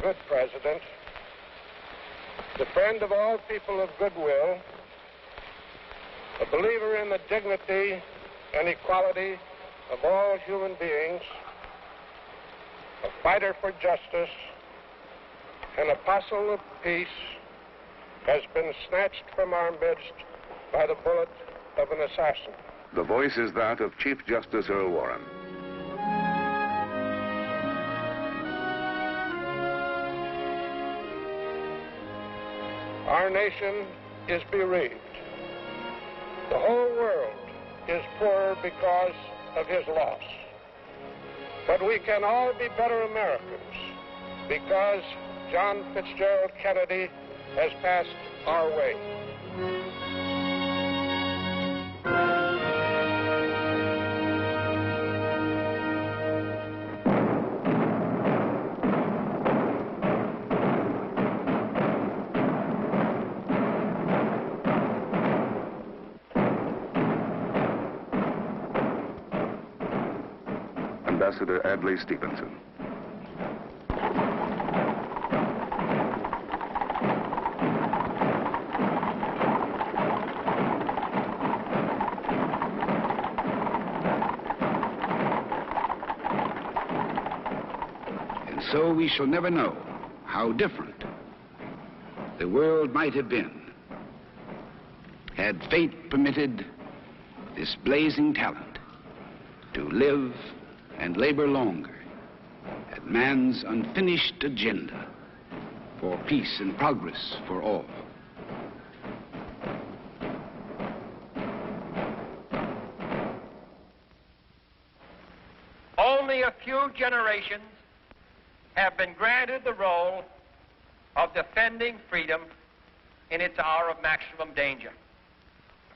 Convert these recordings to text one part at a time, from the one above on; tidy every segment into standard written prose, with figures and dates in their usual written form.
good president, the friend of all people of goodwill, a believer in the dignity and equality of all human beings, a fighter for justice, an apostle of peace, has been snatched from our midst by the bullet of an assassin. The voice is that of Chief Justice Earl Warren. Our nation is bereaved. The whole world is poorer because of his loss. But we can all be better Americans because John Fitzgerald Kennedy has passed our way. Ambassador Adlai Stevenson. And so we shall never know how different the world might have been had fate permitted this blazing talent to live and labor longer at man's unfinished agenda for peace and progress for all. Only a few generations have been granted the role of defending freedom in its hour of maximum danger.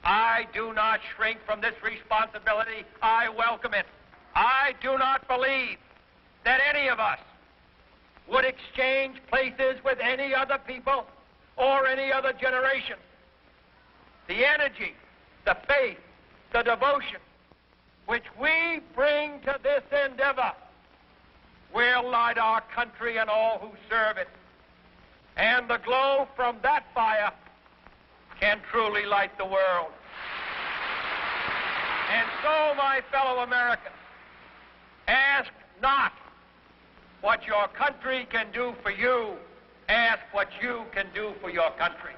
I do not shrink from this responsibility. I welcome it. I do not believe that any of us would exchange places with any other people or any other generation. The energy, the faith, the devotion which we bring to this endeavor will light our country and all who serve it. And the glow from that fire can truly light the world. And so, my fellow Americans, ask not what your country can do for you. Ask what you can do for your country.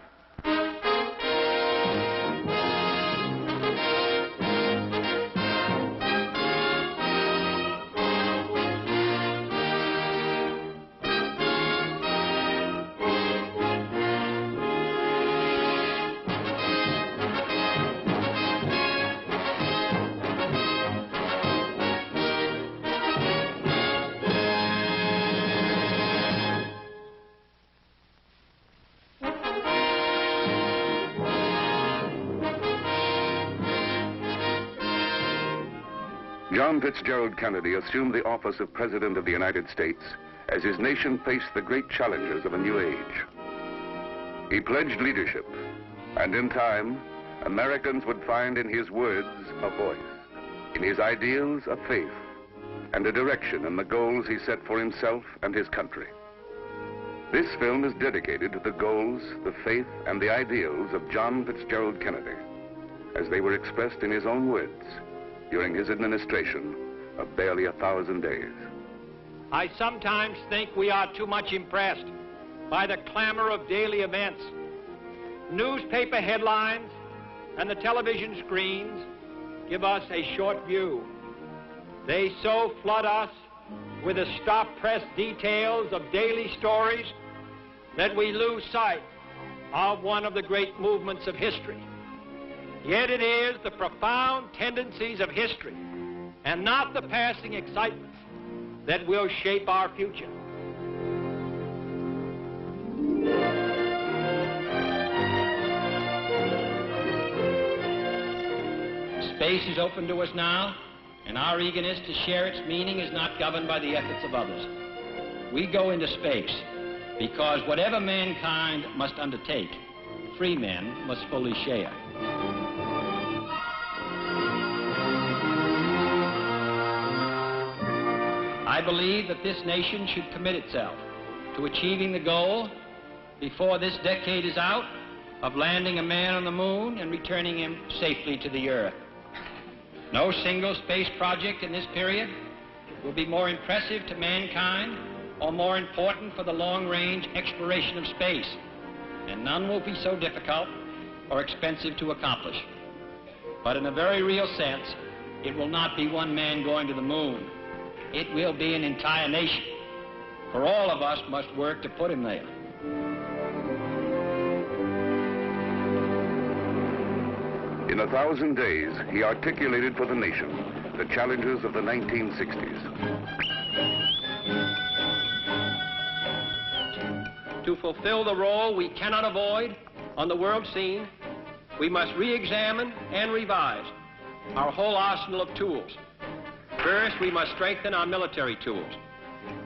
John Fitzgerald Kennedy assumed the office of President of the United States as his nation faced the great challenges of a new age. He pledged leadership, and in time, Americans would find in his words a voice, in his ideals a faith, and a direction in the goals he set for himself and his country. This film is dedicated to the goals, the faith, and the ideals of John Fitzgerald Kennedy, as they were expressed in his own words during his administration of barely 1,000 days. I sometimes think we are too much impressed by the clamor of daily events. Newspaper headlines and the television screens give us a short view. They so flood us with the stop-press details of daily stories that we lose sight of one of the great movements of history. Yet it is the profound tendencies of history and not the passing excitements that will shape our future. Space is open to us now, and our eagerness to share its meaning is not governed by the efforts of others. We go into space because whatever mankind must undertake, free men must fully share. I believe that this nation should commit itself to achieving the goal, before this decade is out, of landing a man on the moon and returning him safely to the Earth. No single space project in this period will be more impressive to mankind or more important for the long-range exploration of space, and none will be so difficult or expensive to accomplish. But in a very real sense, it will not be one man going to the moon. It will be an entire nation, for all of us must work to put him there. In 1,000 days, he articulated for the nation the challenges of the 1960s. To fulfill the role we cannot avoid on the world scene, we must re-examine and revise our whole arsenal of tools. First, we must strengthen our military tools.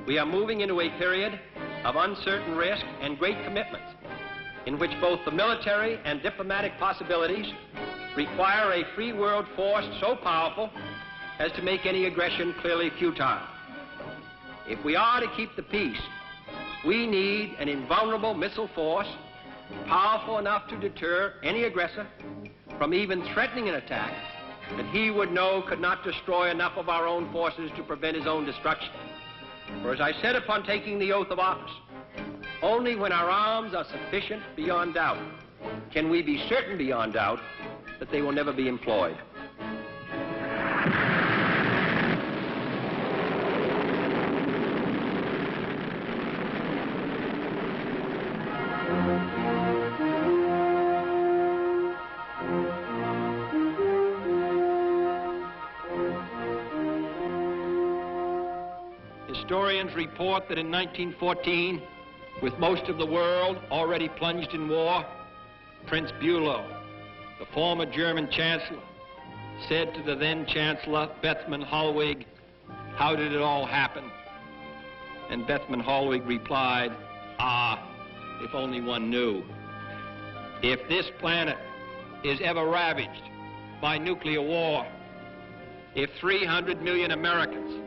We are moving into a period of uncertain risk and great commitments, in which both the military and diplomatic possibilities require a free world force so powerful as to make any aggression clearly futile. If we are to keep the peace, we need an invulnerable missile force powerful enough to deter any aggressor from even threatening an attack that he would know could not destroy enough of our own forces to prevent his own destruction. For as I said upon taking the oath of office, only when our arms are sufficient beyond doubt can we be certain beyond doubt that they will never be employed. Historians report that in 1914, with most of the world already plunged in war, Prince Bülow, the former German chancellor, said to the then chancellor, Bethmann Hollweg, "How did it all happen?" And Bethmann Hollweg replied, if only one knew. If this planet is ever ravaged by nuclear war, if 300 million Americans,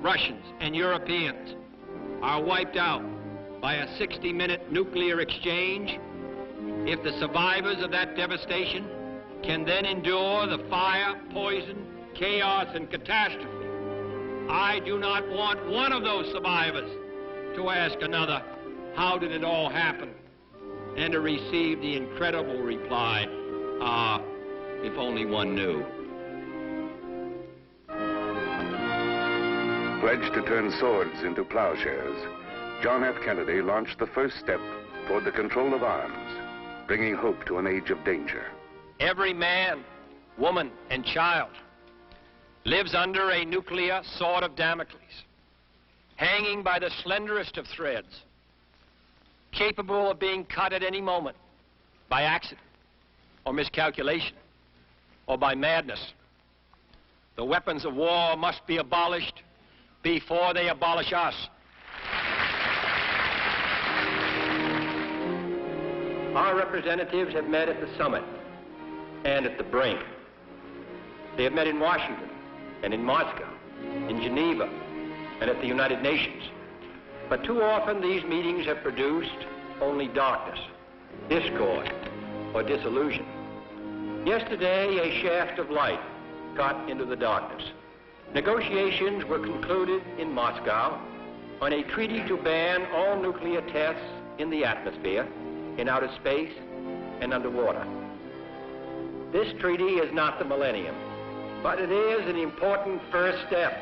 Russians, and Europeans are wiped out by a 60-minute nuclear exchange, if the survivors of that devastation can then endure the fire, poison, chaos, and catastrophe, I do not want one of those survivors to ask another, how did it all happen? And to receive the incredible reply, if only one knew. Pledged to turn swords into plowshares, John F. Kennedy launched the first step toward the control of arms, bringing hope to an age of danger. Every man, woman, and child lives under a nuclear sword of Damocles, hanging by the slenderest of threads, capable of being cut at any moment by accident or miscalculation or by madness. The weapons of war must be abolished before they abolish us. Our representatives have met at the summit and at the brink. They have met in Washington and in Moscow, in Geneva, and at the United Nations. But too often these meetings have produced only darkness, discord, or disillusion. Yesterday, a shaft of light got into the darkness. Negotiations were concluded in Moscow on a treaty to ban all nuclear tests in the atmosphere, in outer space, and underwater. This treaty is not the millennium, but it is an important first step,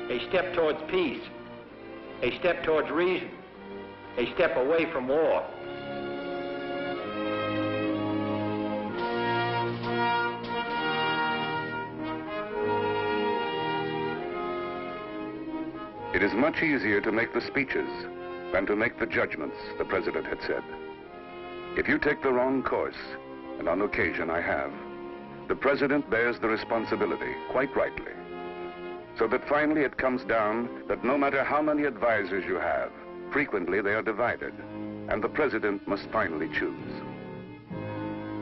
a step towards peace, a step towards reason, a step away from war. It is much easier to make the speeches than to make the judgments, the president had said. If you take the wrong course, and on occasion I have, the president bears the responsibility, quite rightly. So that finally it comes down that no matter how many advisors you have, frequently they are divided, and the president must finally choose.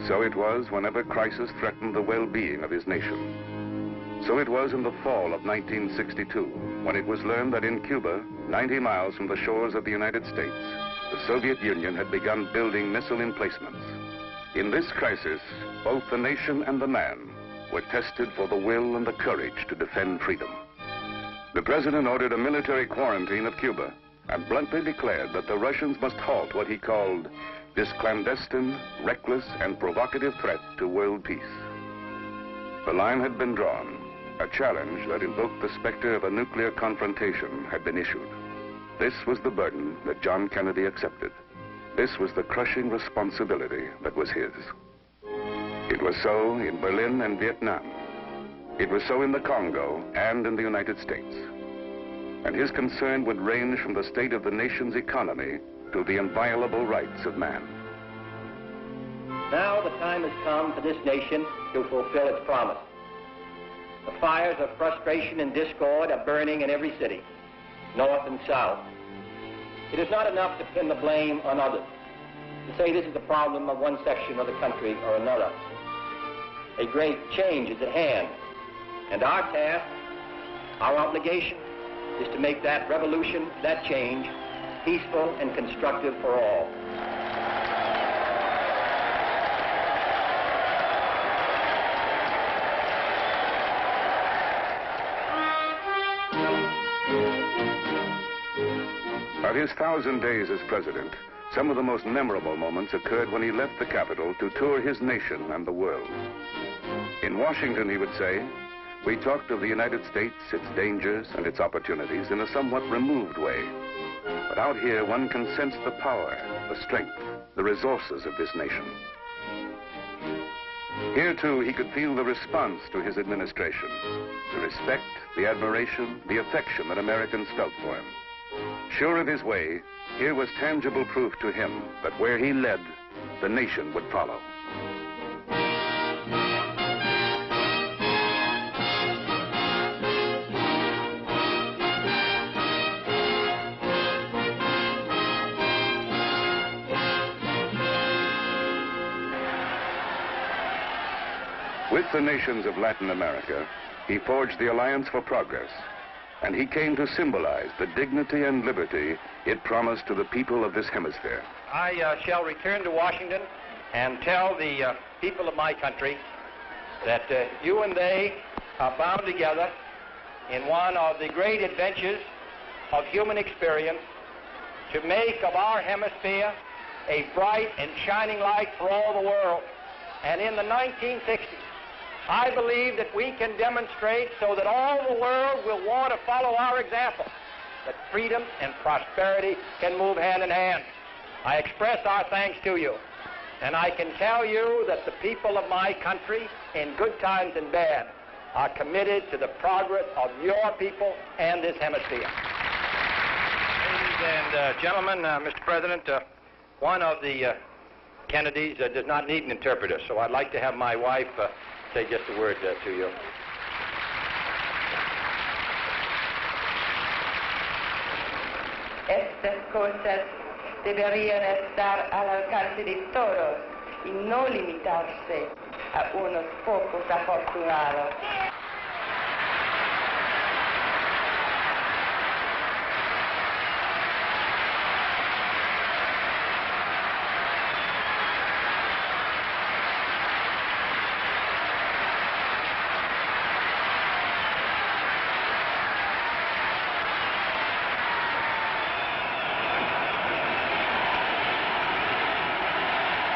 So it was whenever crisis threatened the well-being of his nation. So it was in the fall of 1962, when it was learned that in Cuba, 90 miles from the shores of the United States, the Soviet Union had begun building missile emplacements. In this crisis, both the nation and the man were tested for the will and the courage to defend freedom. The president ordered a military quarantine of Cuba and bluntly declared that the Russians must halt what he called this clandestine, reckless, and provocative threat to world peace. The line had been drawn. A challenge that invoked the specter of a nuclear confrontation had been issued. This was the burden that John Kennedy accepted. This was the crushing responsibility that was his. It was so in Berlin and Vietnam. It was so in the Congo and in the United States. And his concern would range from the state of the nation's economy to the inviolable rights of man. Now the time has come for this nation to fulfill its promise. The fires of frustration and discord are burning in every city, north and south. It is not enough to pin the blame on others, to say this is the problem of one section of the country or another. A great change is at hand, and our task, our obligation, is to make that revolution, that change, peaceful and constructive for all. Of his 1,000 days as president, some of the most memorable moments occurred when he left the capital to tour his nation and the world. In Washington, he would say, we talked of the United States, its dangers, and its opportunities in a somewhat removed way. But out here, one can sense the power, the strength, the resources of this nation. Here, too, he could feel the response to his administration, the respect, the admiration, the affection that Americans felt for him. Sure of his way, here was tangible proof to him that where he led, the nation would follow. With the nations of Latin America, he forged the Alliance for Progress, and he came to symbolize the dignity and liberty it promised to the people of this hemisphere. I shall return to Washington and tell the people of my country that you and they are bound together in one of the great adventures of human experience to make of our hemisphere a bright and shining light for all the world. And in the 1960s, I believe that we can demonstrate so that all the world will want to follow our example, that freedom and prosperity can move hand in hand. I express our thanks to you, and I can tell you that the people of my country, in good times and bad, are committed to the progress of your people and this hemisphere. Ladies and gentlemen, Mr. President, one of the Kennedys does not need an interpreter, so I'd like to have my wife say just a word to you. Estas cosas deberían estar al alcance de todos y no limitarse a unos pocos afortunados.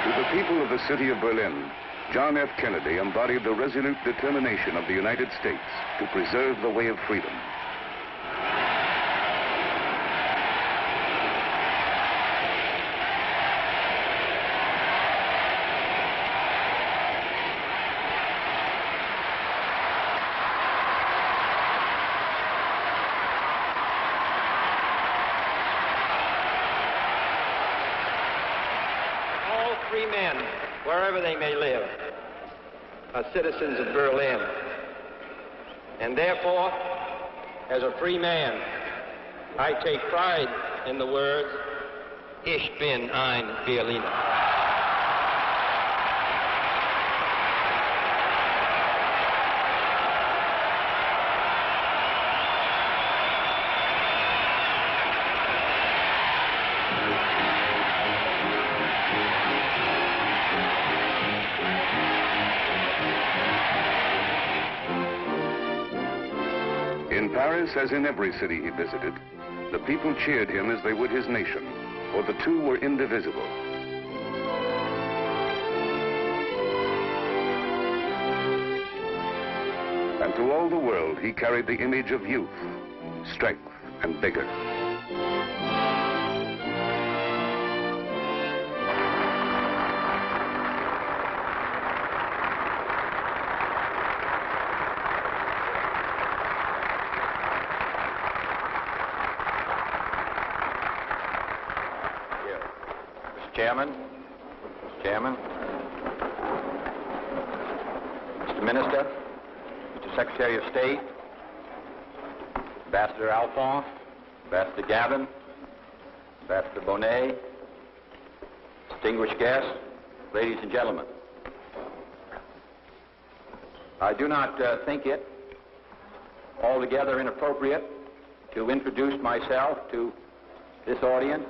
To the people of the city of Berlin, John F. Kennedy embodied the resolute determination of the United States to preserve the way of freedom. Free men, wherever they may live, are citizens of Berlin. And therefore, as a free man, I take pride in the words, Ich bin ein Berliner. Paris, as in every city he visited, the people cheered him as they would his nation, for the two were indivisible. And to all the world, he carried the image of youth, strength, and vigor. Chairman, Mr. Minister, Mr. Secretary of State, Ambassador Alphonse, Ambassador Gavin, Ambassador Bonet, distinguished guests, ladies and gentlemen. I do not think it altogether inappropriate to introduce myself to this audience.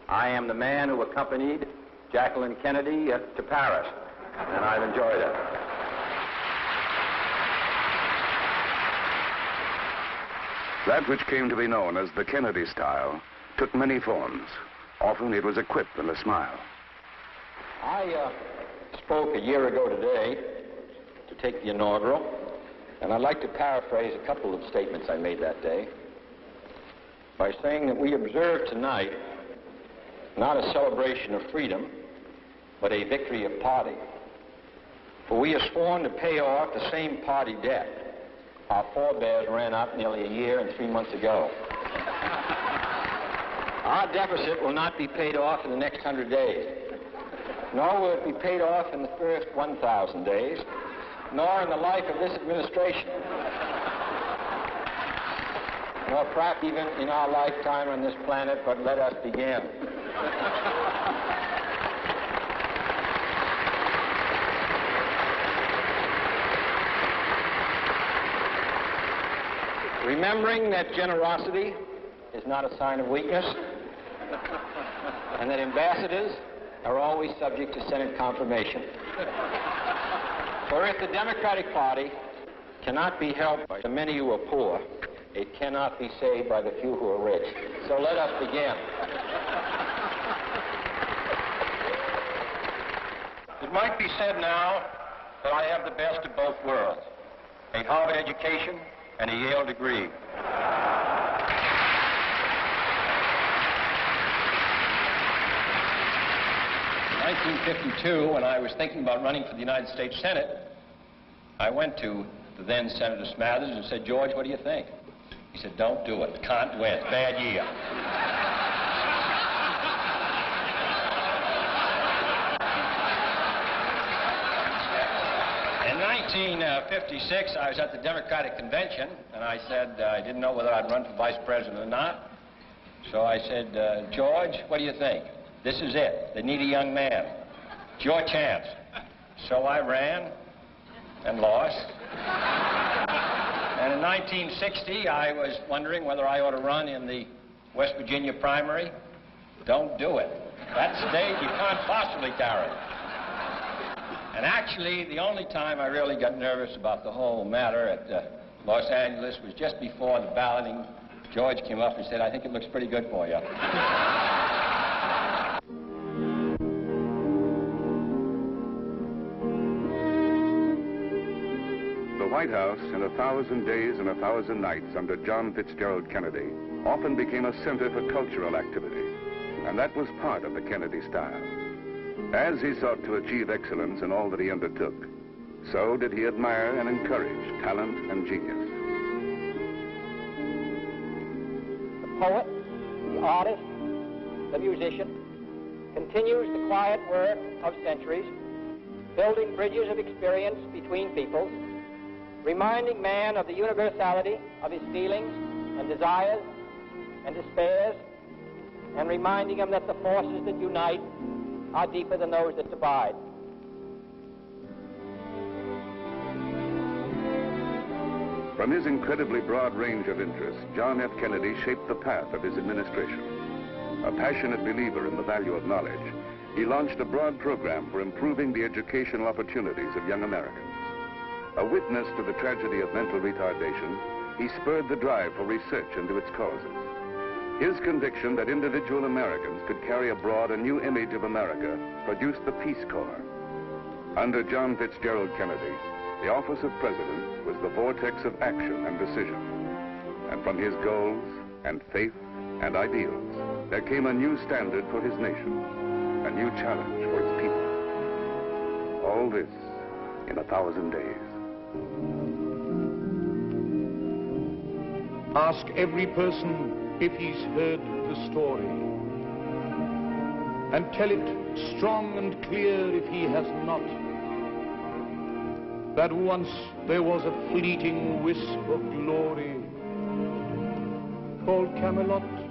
I am the man who accompanied Jacqueline Kennedy to Paris, and I've enjoyed it. That which came to be known as the Kennedy style took many forms. Often it was a quip and a smile. I spoke a year ago today to take the inaugural, and I'd like to paraphrase a couple of statements I made that day by saying that we observe tonight not a celebration of freedom, but a victory of party. For we are sworn to pay off the same party debt our forebears ran up nearly a year and 3 months ago. Our deficit will not be paid off in the next 100 days, nor will it be paid off in the first 1,000 days, nor in the life of this administration, nor perhaps even in our lifetime on this planet, but let us begin. Remembering that generosity is not a sign of weakness, and that ambassadors are always subject to Senate confirmation. For if the Democratic Party cannot be helped by the many who are poor, it cannot be saved by the few who are rich. So let us begin. It might be said now that I have the best of both worlds, a Harvard education and a Yale degree. In 1952, when I was thinking about running for the United States Senate, I went to the then Senator Smathers and said, "George, what do you think?" He said, "Don't do it. Can't win. Bad year." In 1956, I was at the Democratic Convention, and I said I didn't know whether I'd run for vice president or not. So I said, "George, what do you think? This is it. They need a young man. It's your chance." So I ran and lost. And in 1960, I was wondering whether I ought to run in the West Virginia primary. Don't do it. That state you can't possibly carry. And actually, the only time I really got nervous about the whole matter at Los Angeles was just before the balloting. George came up and said, "I think it looks pretty good for you." The White House, in 1,000 days and 1,000 nights under John Fitzgerald Kennedy, often became a center for cultural activity, and that was part of the Kennedy style. As he sought to achieve excellence in all that he undertook, so did he admire and encourage talent and genius. The poet, the artist, the musician, continues the quiet work of centuries, building bridges of experience between peoples, reminding man of the universality of his feelings and desires and despairs, and reminding him that the forces that unite are deeper than those that divide. From his incredibly broad range of interests, John F. Kennedy shaped the path of his administration. A passionate believer in the value of knowledge, he launched a broad program for improving the educational opportunities of young Americans. A witness to the tragedy of mental retardation, he spurred the drive for research into its causes. His conviction that individual Americans could carry abroad a new image of America produced the Peace Corps. Under John Fitzgerald Kennedy, the office of president was the vortex of action and decision. And from his goals and faith and ideals, there came a new standard for his nation, a new challenge for its people. All this in 1,000 days. Ask every person if he's heard the story, and tell it strong and clear if he has not, that once there was a fleeting wisp of glory called Camelot.